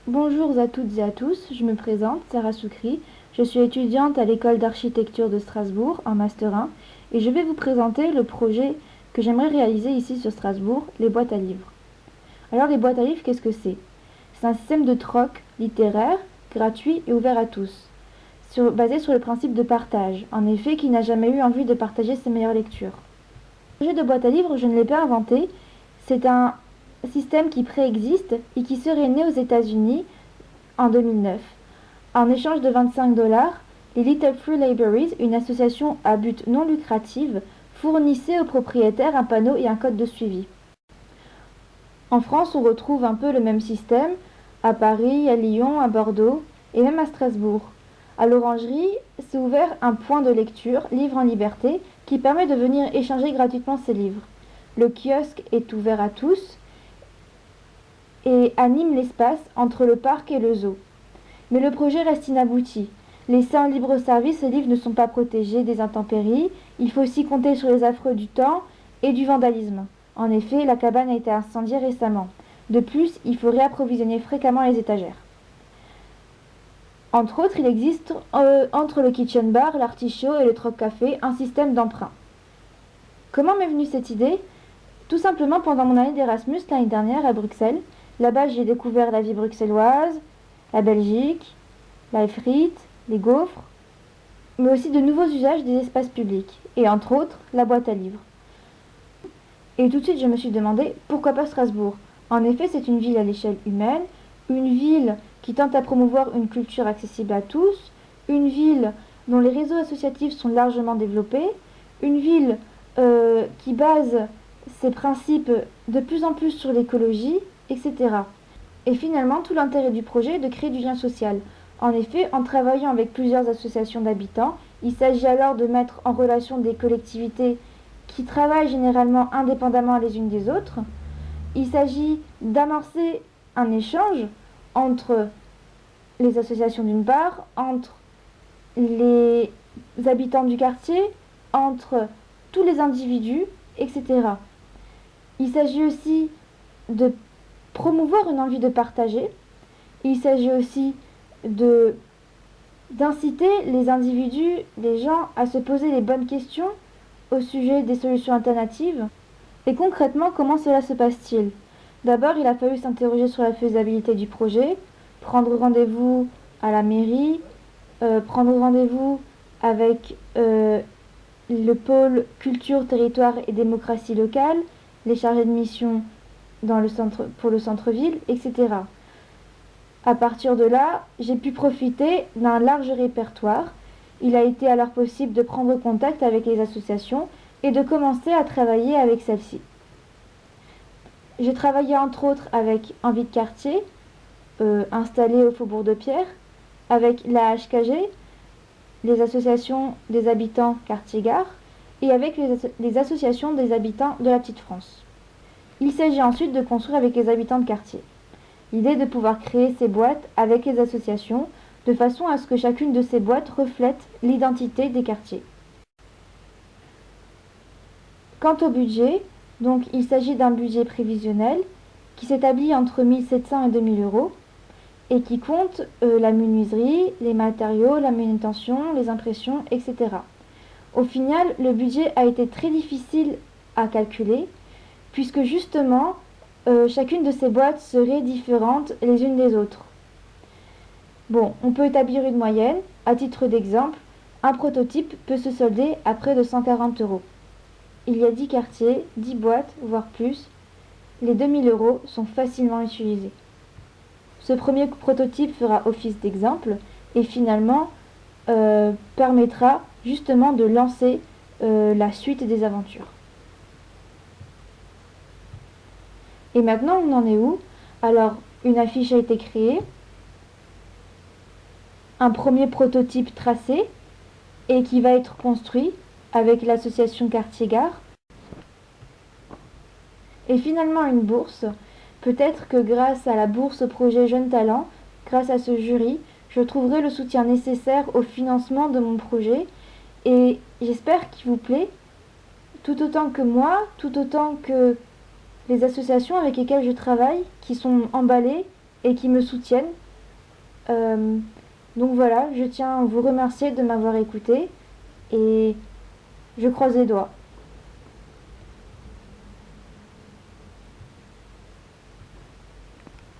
Bonjour à toutes et à tous, je me présente, Sarah Soukri, je suis étudiante à l'école d'architecture de Strasbourg en Master 1 et je vais vous présenter le projet que j'aimerais réaliser ici sur Strasbourg, les boîtes à livres. Alors les boîtes à livres, qu'est-ce que c'est? C'est un système de troc littéraire, gratuit et ouvert à tous, basé sur le principe de partage, en effet qui n'a jamais eu envie de partager ses meilleures lectures. Le projet de boîte à livres, je ne l'ai pas inventé, c'est un système qui préexiste et qui serait né aux États-Unis en 2009. En échange de 25 $, les Little Free Libraries, une association à but non lucratif, fournissaient aux propriétaires un panneau et un code de suivi. En France, on retrouve un peu le même système à Paris, à Lyon, à Bordeaux et même à Strasbourg. À l'Orangerie, s'est ouvert un point de lecture, Livres en liberté, qui permet de venir échanger gratuitement ses livres. Le kiosque est ouvert à tous et anime l'espace entre le parc et le zoo. Mais le projet reste inabouti. Laissés en libre service, ces livres ne sont pas protégés des intempéries. Il faut aussi compter sur les affreux du temps et du vandalisme. En effet, la cabane a été incendiée récemment. De plus, il faut réapprovisionner fréquemment les étagères. Entre autres, il existe entre le kitchen bar, l'artichaut et le troc café un système d'emprunt. Comment m'est venue cette idée? Tout simplement pendant mon année d'Erasmus l'année dernière à Bruxelles. Là-bas, j'ai découvert la vie bruxelloise, la Belgique, la frite, les gaufres, mais aussi de nouveaux usages des espaces publics, et entre autres la boîte à livres. Et tout de suite je me suis demandé pourquoi pas Strasbourg. En effet, c'est une ville à l'échelle humaine, une ville qui tente à promouvoir une culture accessible à tous, une ville dont les réseaux associatifs sont largement développés, une ville qui base ses principes de plus en plus sur l'écologie, etc. Et finalement, tout l'intérêt du projet est de créer du lien social. En effet, en travaillant avec plusieurs associations d'habitants, il s'agit alors de mettre en relation des collectivités qui travaillent généralement indépendamment les unes des autres. Il s'agit d'amorcer un échange entre les associations d'une part, entre les habitants du quartier, entre tous les individus, etc. Il s'agit aussi de promouvoir une envie de partager. Il s'agit aussi d'inciter les individus, les gens, à se poser les bonnes questions au sujet des solutions alternatives. Et concrètement, comment cela se passe-t-il? D'abord, il a fallu s'interroger sur la faisabilité du projet, prendre rendez-vous à la mairie, prendre rendez-vous avec le pôle culture, territoire et démocratie locale, les chargés de mission pour le centre-ville, etc. À partir de là, j'ai pu profiter d'un large répertoire. Il a été alors possible de prendre contact avec les associations et de commencer à travailler avec celles-ci. J'ai travaillé entre autres avec Envie de quartier, installée au Faubourg de Pierre, avec la HKG, les associations des habitants quartier-gare, et avec les associations des habitants de la Petite France. Il s'agit ensuite de construire avec les habitants de quartier. L'idée est de pouvoir créer ces boîtes avec les associations, de façon à ce que chacune de ces boîtes reflète l'identité des quartiers. Quant au budget, donc il s'agit d'un budget prévisionnel qui s'établit entre 1700 et 2000 euros et qui compte la menuiserie, les matériaux, la manutention, les impressions, etc. Au final, le budget a été très difficile à calculer puisque justement, chacune de ces boîtes serait différente les unes des autres. Bon, on peut établir une moyenne. À titre d'exemple, un prototype peut se solder à près de 140 euros. Il y a 10 quartiers, 10 boîtes, voire plus. Les 2000 euros sont facilement utilisés. Ce premier prototype fera office d'exemple et finalement permettra justement de lancer la suite des aventures. Et maintenant, on en est où? Alors, une affiche a été créée, un premier prototype tracé et qui va être construit avec l'association Quartier-Gare. Et finalement, une bourse. Peut-être que grâce à la bourse au projet Jeunes Talents, grâce à ce jury, je trouverai le soutien nécessaire au financement de mon projet et j'espère qu'il vous plaît, tout autant que moi, tout autant que les associations avec lesquelles je travaille, qui sont emballées et qui me soutiennent. Euh, donc voilà, je tiens à vous remercier de m'avoir écouté et je croise les doigts.